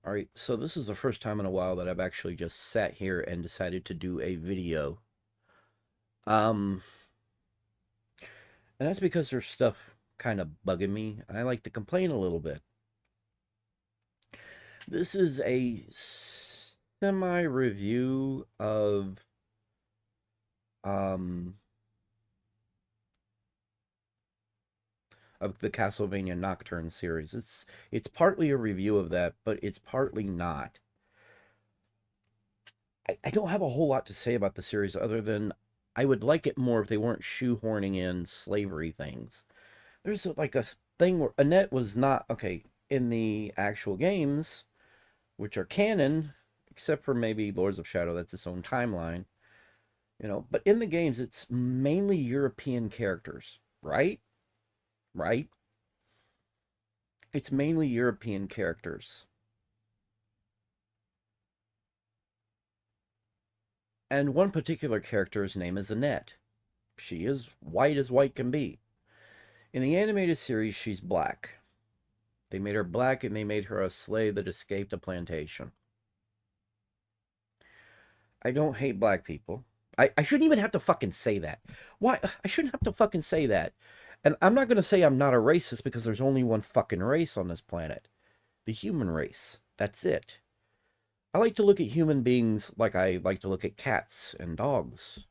All right, so this is the first time in a while that I've actually just sat here and decided to do a video. Um, and that's because there's stuff kind of bugging me. I like to complain a little bit. This is a semi-review um of the Castlevania Nocturne series. It's partly a review of that, but it's partly not. I don't have a whole lot to say about the series other than I would like it more if they weren't shoehorning in slavery things. There's like a thing where Annette was not okay in the actual games, which are canon, except for maybe Lords of Shadow. That's its own timeline, you know. But in the games, it's mainly European characters, right? Right? It's mainly European characters, and one particular character's name is Annette. She is white as white can be. In the animated series, she's black. They made her black and they made her a slave that escaped a plantation. I don't hate black people. I shouldn't even have to fucking say that. Why? I shouldn't have to fucking say that. And I'm not going to say I'm not a racist because there's only one fucking race on this planet, the human race. That's it. I like to look at human beings like I like to look at cats and dogs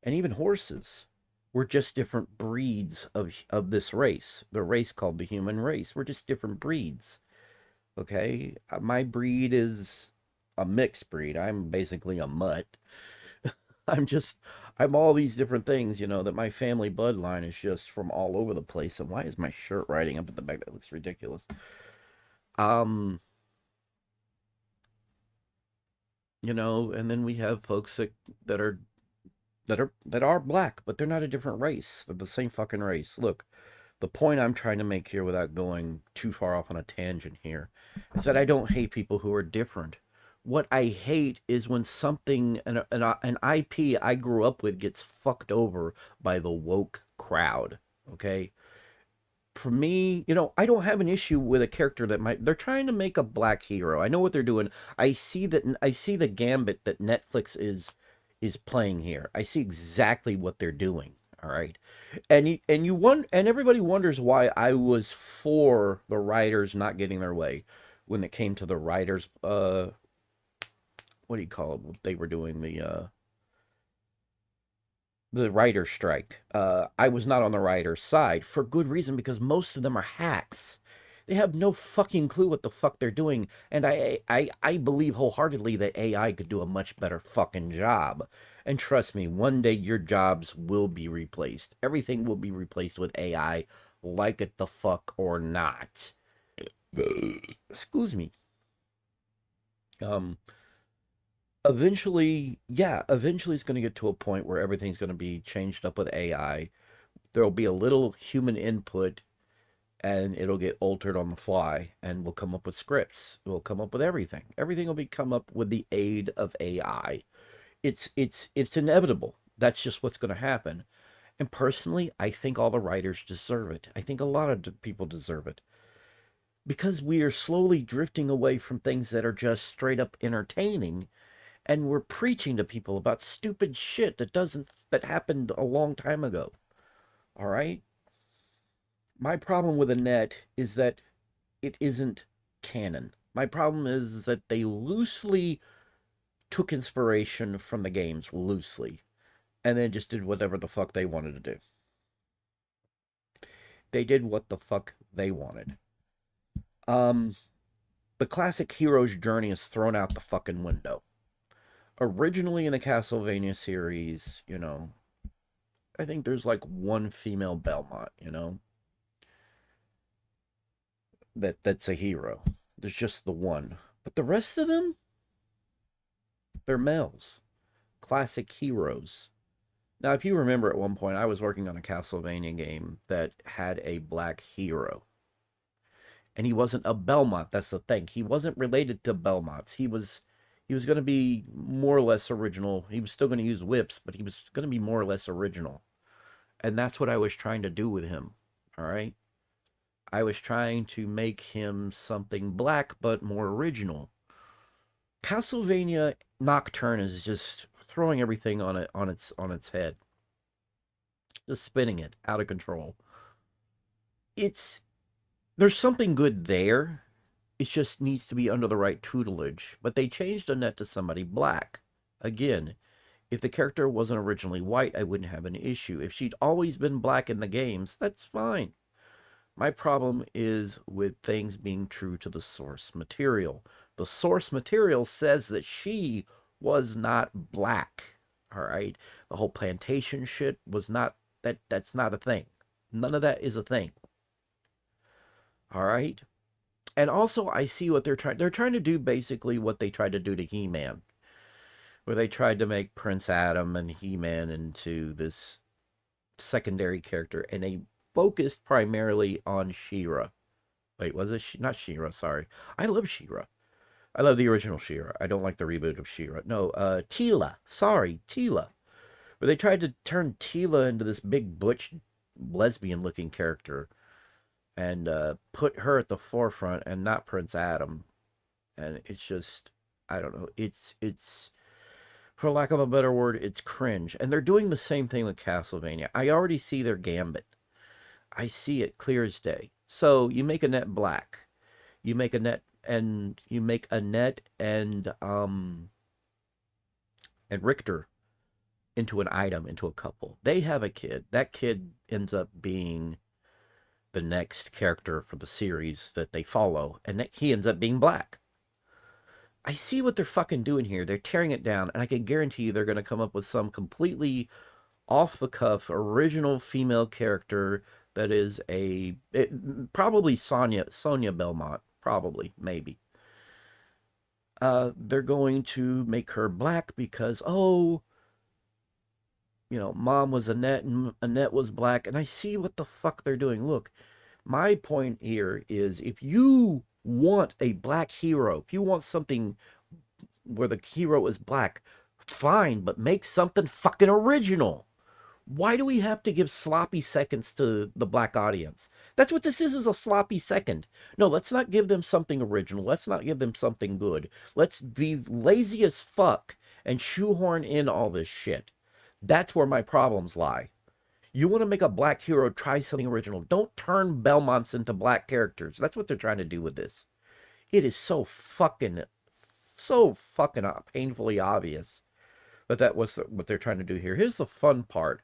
and even horses. We're just different breeds of this race, the race called the human race. We're just different breeds. Okay? My breed is a mixed breed. I'm basically a mutt. I'm just I'm all these different things, you know, that my family bloodline is just from all over the place. And why is my shirt riding up at the back? That looks ridiculous. Um, you know, and then we have folks that are that are black, but they're not a different race. They're the same fucking race. Look, the point I'm trying to make here without going too far off on a tangent here is that I don't hate people who are different. What I hate is when something, an IP I grew up with gets fucked over by the woke crowd. Okay? For me, you know, I don't have an issue with a character that might, they're trying to make a black hero. I know what they're doing. I see the gambit that Netflix is playing here. I see exactly what they're doing. All right. And everybody wonders why I was for the writers not getting their way when it came to the writers what do you call it? They were doing the writer strike. I was not on the writer's side for good reason because most of them are hacks. They have no fucking clue what the fuck they're doing, and I believe wholeheartedly that AI could do a much better fucking job. And trust me, one day your jobs will be replaced. Everything will be replaced with AI, like it the fuck or not. Excuse me. Um, eventually it's going to get to a point where everything's going to be changed up with AI. There'll be a little human input and it'll get altered on the fly and we'll come up with scripts. We'll come up with everything. Everything will be come up with the aid of AI. It's inevitable. That's just what's going to happen. And personally, I think all the writers deserve it. I think a lot of people deserve it because we are slowly drifting away from things that are just straight up entertaining and we're preaching to people about stupid shit that happened a long time ago. All right? My problem with Annette is that it isn't canon. My problem is that they loosely took inspiration from the games loosely and then just did whatever the fuck they wanted to do. They did what the fuck they wanted. Um the classic hero's journey is thrown out the fucking window. Originally in the Castlevania series, you know, I think there's like one female Belmont, you know, that's a hero. There's just the one. But the rest of them, they're males. Classic heroes. Now, if you remember at one point, I was working on a Castlevania game that had a black hero. And he wasn't a Belmont, that's the thing. He wasn't related to Belmonts. He was going to be more or less original. He was still going to use whips, but he was going to be more or less original. And that's what I was trying to do with him. All right? I was trying to make him something black but more original. Castlevania Nocturne is just throwing everything on its head, just spinning it out of control. It's there's something good there. It just needs to be under the right tutelage. But they changed Annette to somebody black. Again, if the character wasn't originally white, I wouldn't have an issue. If she'd always been black in the games, that's fine. My problem is with things being true to the source material. The source material says that she was not black. All right. The whole plantation shit was not that's not a thing. None of that is a thing. All right. And also I see what they're trying to do basically what they tried to do to He-Man, where they tried to make Prince Adam and He-Man into this secondary character and they focused primarily on She-Ra. Wait, was it not She-Ra? Sorry, I love She-Ra. I love the original She-Ra. I don't like the reboot of She-Ra. No, Teela. Sorry, Teela. But they tried to turn Teela into this big butch lesbian-looking character and put her at the forefront and not Prince Adam. And it's just, I don't know. It's for lack of a better word, it's cringe. And they're doing the same thing with Castlevania. I already see their gambit. I see it clear as day. So you make Annette black. You make Annette and Richter into an item, into a couple. They have a kid. That kid ends up being the next character for the series that they follow, and he ends up being black. I see what they're fucking doing here. They're tearing it down, and I can guarantee you they're going to come up with some completely off the cuff original female character that is probably Sonia Belmont, probably, maybe. They're going to make her black because, oh, mom was Annette and Annette was black, and I see what the fuck they're doing. Look, my point here is if you want a black hero, if you want something where the hero is black, fine, but make something fucking original. Why do we have to give sloppy seconds to the black audience? That's what this is a sloppy second. No, let's not give them something original. Let's not give them something good. Let's be lazy as fuck and shoehorn in all this shit. That's where my problems lie. You want to make a black hero, try something original. Don't turn Belmonts into black characters. That's what they're trying to do with this. It is so fucking painfully obvious that was what they're trying to do here. Here's the fun part.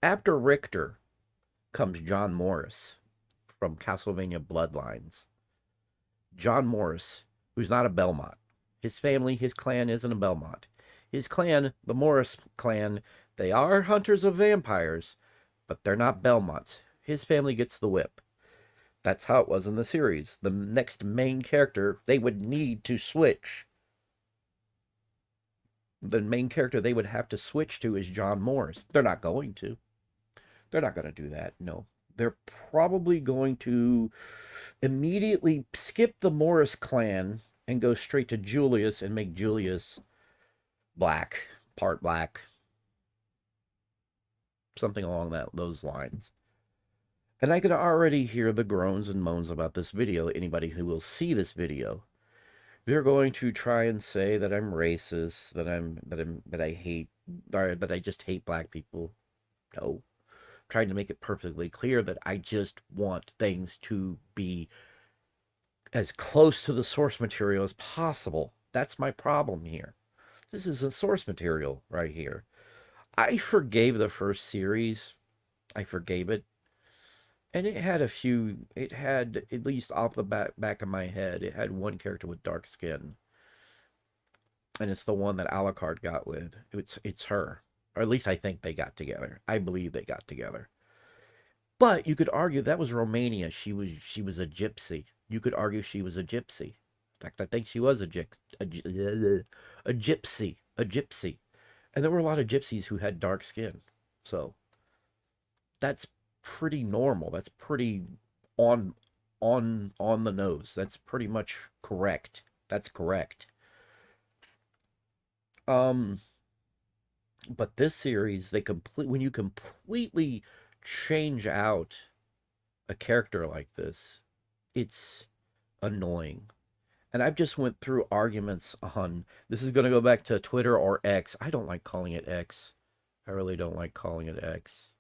After Richter comes John Morris from Castlevania Bloodlines. John Morris, who's not a Belmont. His family, his clan isn't a Belmont. His clan, the Morris clan, they are hunters of vampires, but they're not Belmonts. His family gets the whip. That's how it was in the series. The next main character, they would need to switch. The main character they would have to switch to is John Morris. They're not going to. They're not going to do that. No. They're probably going to immediately skip the Morris clan and go straight to Julius and make Julius black, part black, something along those lines. And I can already hear the groans and moans about this video. Anybody who will see this video, they're going to try and say that I'm racist, that I hate, or that I just hate black people. No, I'm trying to make it perfectly clear that I just want things to be as close to the source material as possible. That's my problem here. This is the source material right here. I forgave the first series. I forgave it. And it had, at least off the back of my head, it had one character with dark skin. And it's the one that Alucard got with. It's her. Or at least I think they got together. I believe they got together. But you could argue that was Romania. She was a gypsy. You could argue she was a gypsy. In fact, I think she was a gypsy. A gypsy. And there were a lot of gypsies who had dark skin. So that's pretty normal. That's pretty on on the nose. That's pretty much correct. That's correct. Um but this series, when you completely change out a character like this, it's annoying. And I've just went through arguments on this is going to go back to Twitter or X. I don't like calling it X. I really don't like calling it X.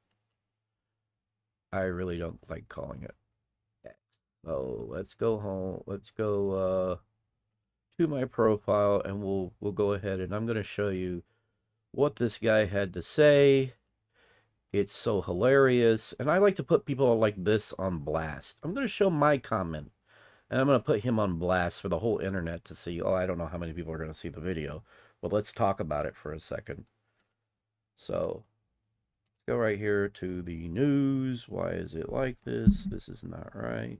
I really don't like calling it X. Oh, let's go home. Let's go to my profile and we'll go ahead and I'm going to show you what this guy had to say. It's so hilarious. And I like to put people like this on blast. I'm going to show my comment. And I'm going to put him on blast for the whole internet to see. Oh, I don't know how many people are going to see the video. But let's talk about it for a second. So, go right here to the news. Why is it like this? This is not right.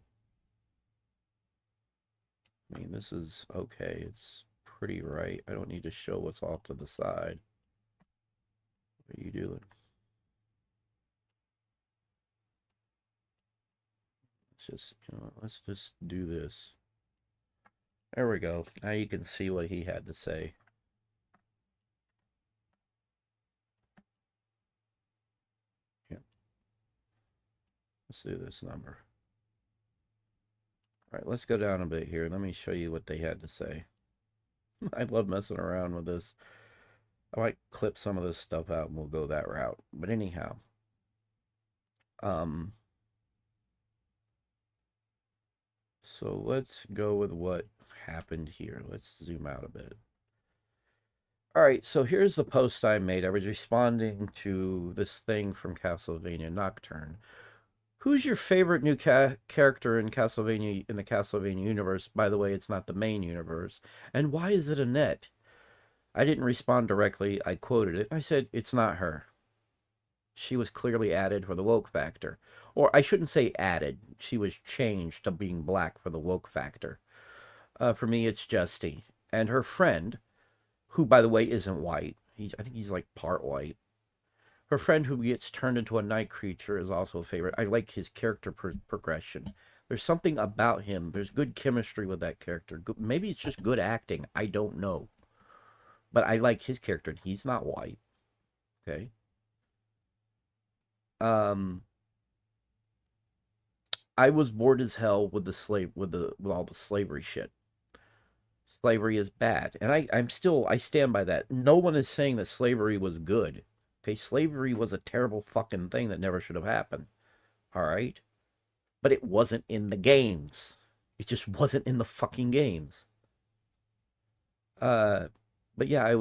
I mean, this is okay. It's pretty right. I don't need to show what's off to the side. What are you doing? Let's just do this. There we go. Now you can see what he had to say. Yeah. Let's do this number. All right, let's go down a bit here. Let me show you what they had to say. I love messing around with this. I might clip some of this stuff out and we'll go that route. But anyhow, um, so let's go with what happened here. Let's zoom out a bit. All right, so here's the post I made. I was responding to this thing from Castlevania Nocturne. Who's your favorite new character in Castlevania in the Castlevania universe? By the way, it's not the main universe. And why is it Annette? I didn't respond directly. I quoted it. I said it's not her. She was clearly added for the woke factor. Or I shouldn't say added. She was changed to being black for the woke factor. For me, it's Justy. And her friend, who, by the way, isn't white. I think he's like part white. Her friend who gets turned into a night creature is also a favorite. I like his character progression. There's something about him. There's good chemistry with that character. Maybe it's just good acting. I don't know. But I like his character. He's not white. Okay. Um, I was bored as hell with with all the slavery shit. Slavery is bad, and I stand by that. No one is saying that slavery was good. Okay, slavery was a terrible fucking thing that never should have happened. All right, but it wasn't in the games. It just wasn't in the fucking games. Uh, but yeah,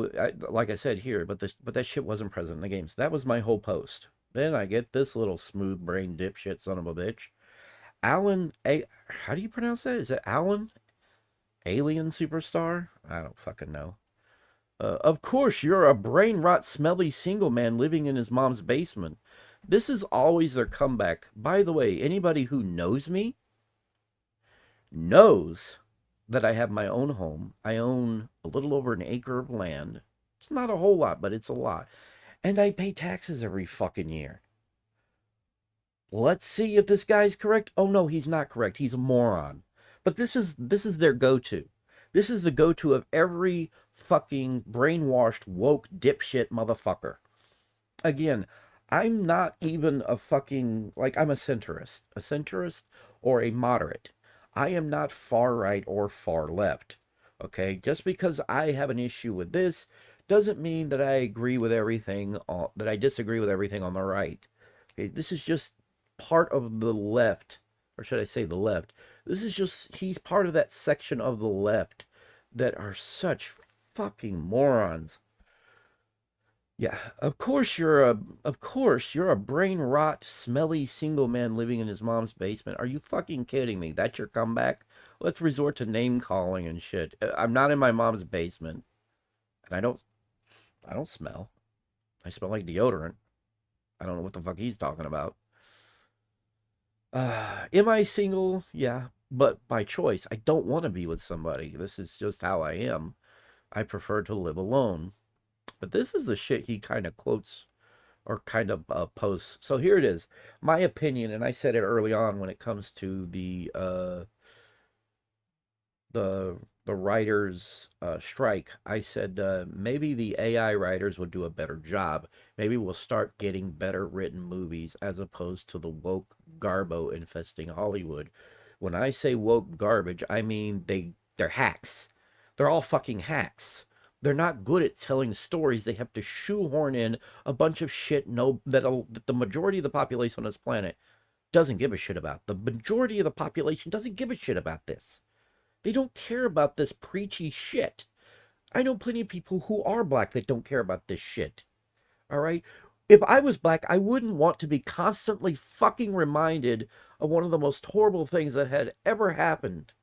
like I said here, but that shit wasn't present in the games. That was my whole post. Then I get this little smooth brain dipshit son of a bitch. Alan A. How do you pronounce that? Is it Alan? Alien superstar? I don't fucking know. Of course, you're a brain rot, smelly single man living in his mom's basement. This is always their comeback. By the way, anybody who knows me knows that I have my own home. I own a little over an acre of land. It's not a whole lot, but it's a lot. And I pay taxes every fucking year. Let's see if this guy's correct. Oh no, he's not correct. He's a moron. But this is their go-to. This is the go-to of every fucking brainwashed woke dipshit motherfucker. Again, I'm not even a fucking like I'm a centrist or a moderate. I am not far right or far left. Okay, just because I have an issue with this doesn't mean that I agree with everything that I disagree with everything on the right. Okay, this is just part of the left, or should I say the left? This is just he's part of that section of the left that are such fucking morons. Yeah, of course you're a brain rot, smelly single man living in his mom's basement. Are you fucking kidding me? That's your comeback? Let's resort to name calling and shit. I'm not in my mom's basement, and I don't smell. I smell like deodorant. I don't know what the fuck he's talking about. Am I single? Yeah, but by choice. I don't want to be with somebody. This is just how I am. I prefer to live alone. But this is the shit he kind of quotes or kind of posts. So here it is. My opinion, and I said it early on when it comes to the the writers' strike, I said maybe the AI writers would do a better job. Maybe we'll start getting better written movies as opposed to the woke garbo infesting Hollywood. When I say woke garbage, I mean they're hacks. They're all fucking hacks. They're not good at telling stories. They have to shoehorn in a bunch of shit that the majority of the population on this planet doesn't give a shit about. The majority of the population doesn't give a shit about this. They don't care about this preachy shit. I know plenty of people who are black that don't care about this shit. All right? If I was black, I wouldn't want to be constantly fucking reminded of one of the most horrible things that had ever happened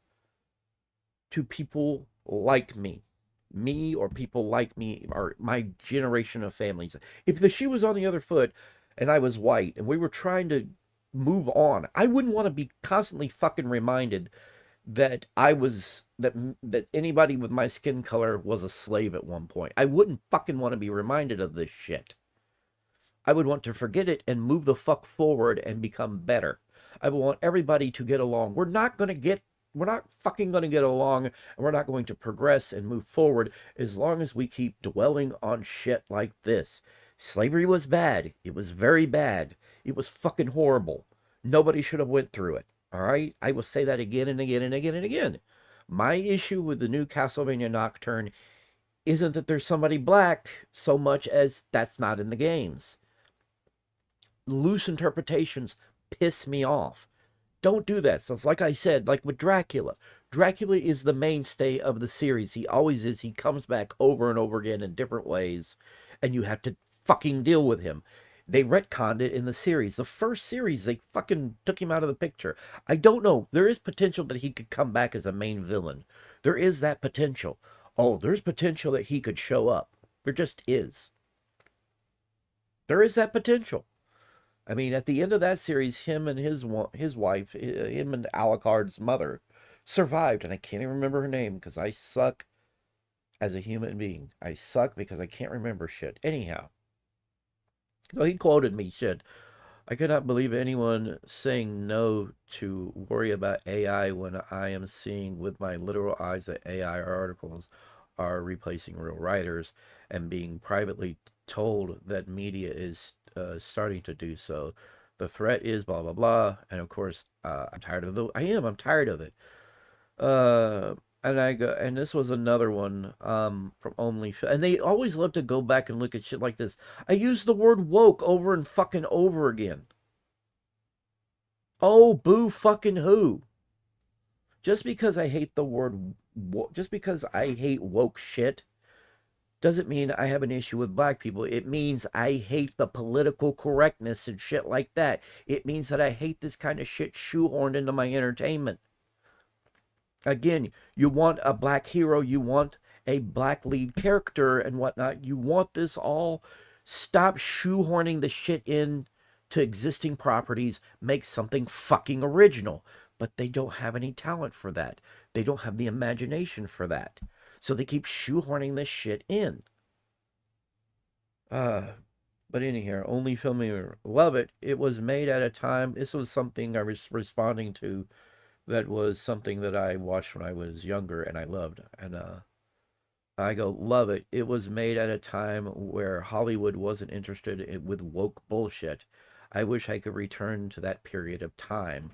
to people like me. Me or people like me or my generation of families. If the shoe was on the other foot and I was white and we were trying to move on, I wouldn't want to be constantly fucking reminded that anybody with my skin color was a slave at one point. I wouldn't fucking want to be reminded of this shit. I would want to forget it and move the fuck forward and become better. I would want everybody to get along. We're not fucking going to get along, and we're not going to progress and move forward as long as we keep dwelling on shit like this. Slavery was bad. It was very bad. It was fucking horrible. Nobody should have went through it. All right? I will say that again and again and again and again. My issue with the new Castlevania Nocturne isn't that there's somebody black so much as that's not in the games. Loose interpretations piss me off. Don't do that. So it's like I said, like with Dracula. Dracula is the mainstay of the series. He always is. He comes back over and over again in different ways, and you have to fucking deal with him. They retconned it in the series. The first series, they fucking took him out of the picture. I don't know. There is potential that he could come back as a main villain. There is that potential. Oh, there's potential that he could show up. There just is. There is that potential. I mean, at the end of that series, him and his wife, him and Alucard's mother, survived, and I can't even remember her name because I suck as a human being. I suck because I can't remember shit. Anyhow, so he quoted me shit. I cannot believe anyone saying no to worry about AI when I am seeing with my literal eyes that AI articles are replacing real writers and being privately told that media is starting to do so. The threat is blah blah blah, and of course, I'm tired of the. I'm tired of it. Uh, and I go, and this was another one from Only, and they always love to go back and look at shit like this. I use the word woke over and fucking over again. Oh, boo fucking who? Just because I hate the word, just because I hate woke shit, doesn't mean I have an issue with black people. It means I hate the political correctness and shit like that. It means that I hate this kind of shit shoehorned into my entertainment. Again, you want a black hero, you want a black lead character and whatnot. You want this all. Stop shoehorning the shit in to existing properties. Make something fucking original. But they don't have any talent for that. They don't have the imagination for that. So they keep shoehorning this shit in. Uh, but anyhow, only filming love it. It was made at a time. This was something I was responding to that was something that I watched when I was younger and I loved. And I go, love it. It was made at a time where Hollywood wasn't interested with woke bullshit. I wish I could return to that period of time.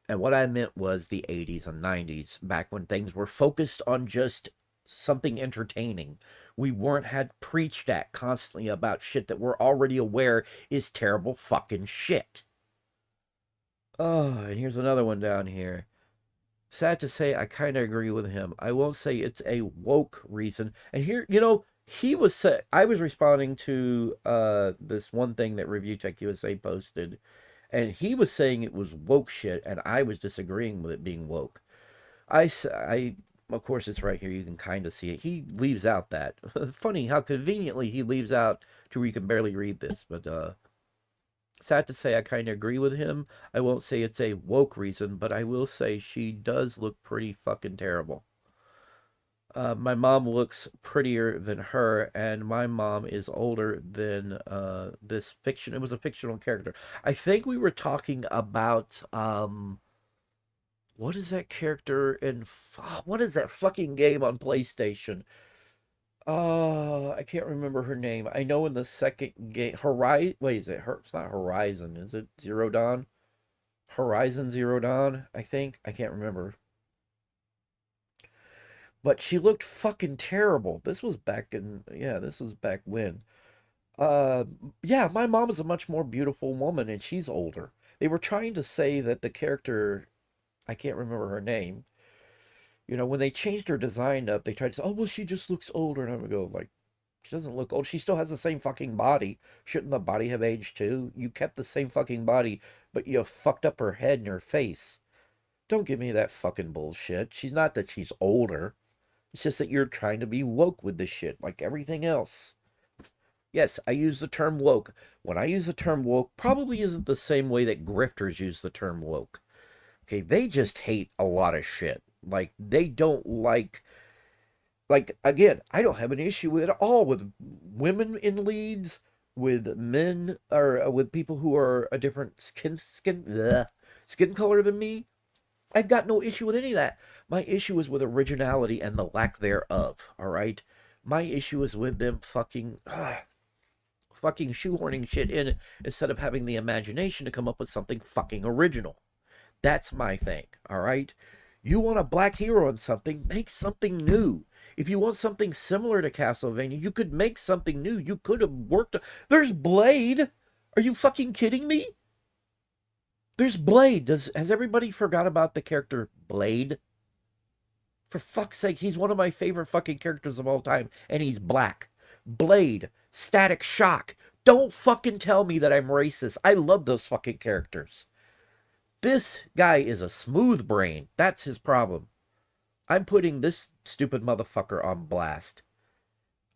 And what I meant was the 80s and 90s, back when things were focused on just something entertaining. We weren't had preached at constantly about shit that we're already aware is terrible fucking shit. Oh, and here's another one down here. Sad to say, I kind of agree with him. I won't say it's a woke reason. And here, I was responding to this one thing that Review Tech USA posted, and he was saying it was woke shit, and I was disagreeing with it being woke. Of course, it's right here. You can kind of see it. He leaves out that. Funny how conveniently he leaves out to where you can barely read this, but sad to say, I kind of agree with him. I won't say it's a woke reason, but I will say she does look pretty fucking terrible. My mom looks prettier than her, and my mom is older than this fiction. It was a fictional character. I think we were talking about What is that character in? What is that fucking game on PlayStation? I can't remember her name. I know in the second game, Horizon. Wait, is it her? It's not Horizon. Is it Zero Dawn? Horizon Zero Dawn, I think. I can't remember. But she looked fucking terrible. This was back in, yeah, this was back when. Uh, yeah, my mom is a much more beautiful woman and she's older. They were trying to say that the character, I can't remember her name, when they changed her design up, they tried to say, oh, well, she just looks older. And I would go, like, she doesn't look old. She still has the same fucking body. Shouldn't the body have aged too? You kept the same fucking body, but you fucked up her head and her face. Don't give me that fucking bullshit. She's not that she's older. It's just that you're trying to be woke with this shit, like everything else. Yes, I use the term woke. When I use the term woke, probably isn't the same way that grifters use the term woke. Okay, they just hate a lot of shit. Like, they don't like, again, I don't have an issue at all with women in leads, with men, or with people who are a different skin color than me. I've got no issue with any of that. My issue is with originality and the lack thereof. All right. My issue is with them fucking shoehorning shit in instead of having the imagination to come up with something fucking original. That's my thing. All right. You want a black hero in something, make something new. If you want something similar to Castlevania, you could make something new. You could have worked. There's Blade. Are you fucking kidding me? There's Blade. Has everybody forgot about the character Blade? For fuck's sake, he's one of my favorite fucking characters of all time, and he's black. Blade, Static Shock. Don't fucking tell me that I'm racist. I love those fucking characters. This guy is a smooth brain. That's his problem. I'm putting this stupid motherfucker on blast.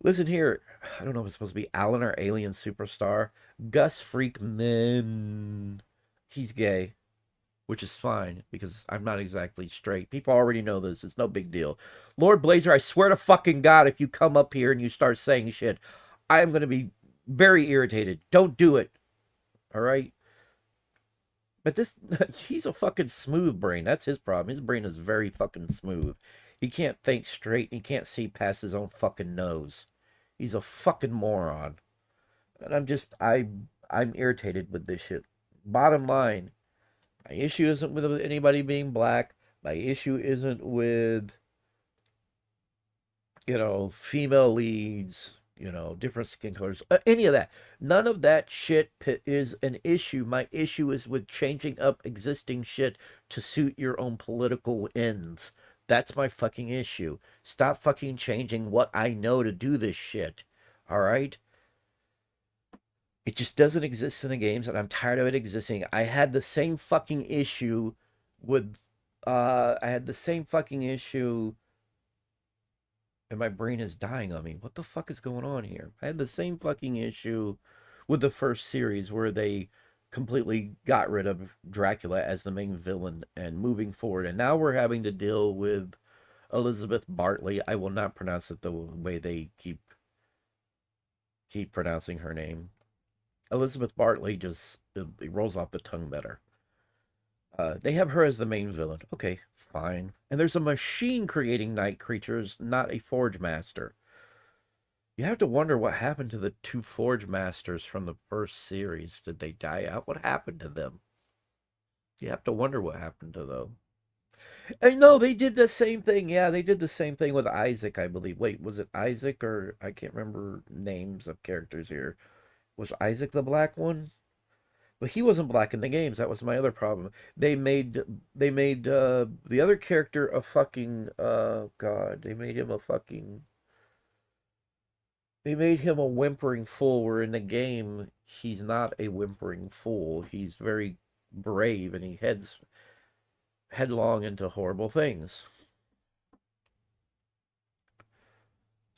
Listen here. I don't know if it's supposed to be Alan or Alien Superstar. Gus Freakman. He's gay, which is fine because I'm not exactly straight. People already know this. It's no big deal. Lord Blazer, I swear to fucking God, if you come up here and you start saying shit, I am going to be very irritated. Don't do it. All right? But this, he's a fucking smooth brain. That's his problem. His brain is very fucking smooth. He can't think straight. He can't see past his own fucking nose. He's a fucking moron. And I'm irritated with this shit. Bottom line, my issue isn't with anybody being black. My issue isn't with, female leads, different skin colors, any of that. None of that shit is an issue. My issue is with changing up existing shit to suit your own political ends. That's my fucking issue. Stop fucking changing what I know to do this shit. All right? It just doesn't exist in the games, and I'm tired of it existing. With, I had the same fucking issue and my brain is dying on me. What the fuck is going on here? I had the same fucking issue with the first series where they completely got rid of Dracula as the main villain and moving forward. And now we're having to deal with Elizabeth Bartley. I will not pronounce it the way they keep pronouncing her name. Elizabeth Bartley just it rolls off the tongue better. They have her as the main villain. Okay, fine. And there's a machine creating night creatures, not a forge master. You have to wonder what happened to the two forge masters from the first series. Did they die out? What happened to them? You have to wonder what happened to them. I know they did the same thing. Yeah, they did the same thing with Isaac, I believe. Wait, was it Isaac or I can't remember names of characters here. Was Isaac the black one? But he wasn't black in the games. That was my other problem. They made the other character a fucking God. They made him a whimpering fool. Where in the game he's not a whimpering fool. He's very brave and he heads headlong into horrible things.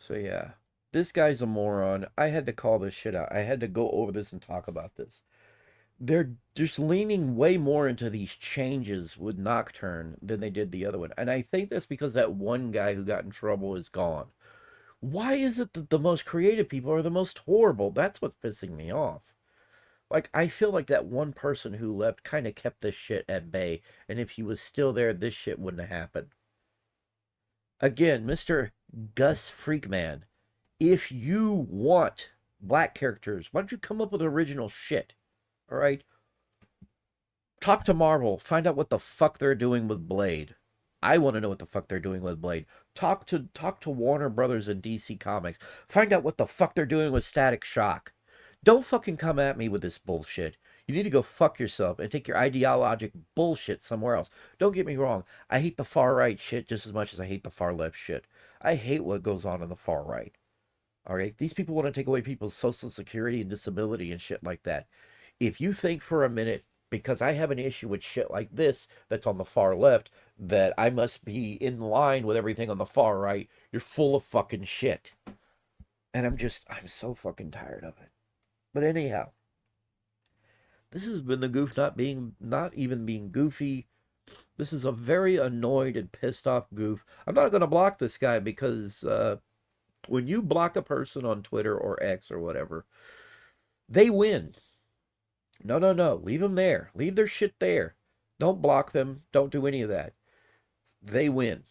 So yeah. This guy's a moron. I had to call this shit out. I had to go over this and talk about this. They're just leaning way more into these changes with Nocturne than they did the other one. And I think that's because that one guy who got in trouble is gone. Why is it that the most creative people are the most horrible? That's what's pissing me off. Like, I feel like that one person who left kind of kept this shit at bay, and if he was still there, this shit wouldn't have happened. Again, Mr. Gus Freakman, if you want black characters, why don't you come up with original shit? All right? Talk to Marvel, find out what the fuck they're doing with Blade. I want to know what the fuck they're doing with Blade. Talk to Warner Brothers and DC Comics. Find out what the fuck they're doing with Static Shock. Don't fucking come at me with this bullshit. You need to go fuck yourself and take your ideologic bullshit somewhere else. Don't get me wrong. I hate the far right shit just as much as I hate the far left shit. I hate what goes on in the far right. All right? These people want to take away people's social security and disability and shit like that. If you think for a minute, because I have an issue with shit like this that's on the far left, that I must be in line with everything on the far right, you're full of fucking shit. And I'm so fucking tired of it. But anyhow, this has been the goof not even being goofy. This is a very annoyed and pissed off goof. I'm not going to block this guy because when you block a person on Twitter or X or whatever, they win. No, no, no. Leave them there. Leave their shit there. Don't block them. Don't do any of that. They win.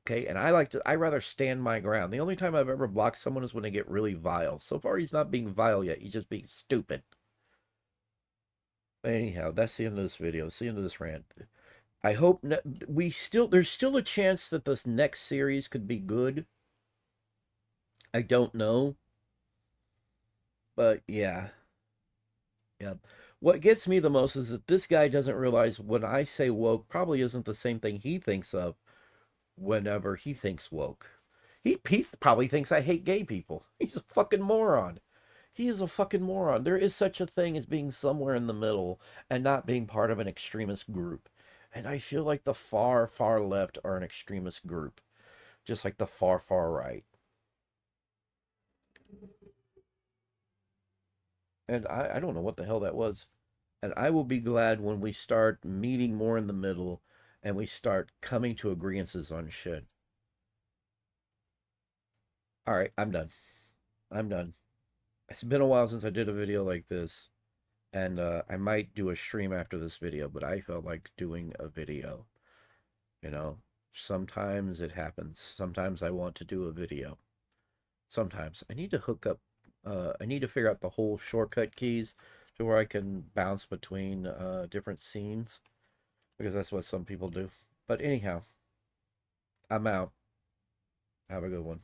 Okay. And I rather stand my ground. The only time I've ever blocked someone is when they get really vile. So far, he's not being vile yet. He's just being stupid. Anyhow, that's the end of this video. It's the end of this rant. I hope there's still a chance that this next series could be good. I don't know. But yeah. Yeah. What gets me the most is that this guy doesn't realize when I say woke probably isn't the same thing he thinks of whenever he thinks woke. He probably thinks I hate gay people. He's a fucking moron. He is a fucking moron. There is such a thing as being somewhere in the middle and not being part of an extremist group. And I feel like the far, far left are an extremist group, just like the far, far right. And I don't know what the hell that was. And I will be glad when we start meeting more in the middle and we start coming to agreements on shit. All right, I'm done. I'm done. It's been a while since I did a video like this, and I might do a stream after this video, but I felt like doing a video. You know, sometimes it happens. Sometimes I want to do a video. Sometimes I need to hook up, I need to figure out the whole shortcut keys to where I can bounce between different scenes because that's what some people do. But anyhow, I'm out. Have a good one.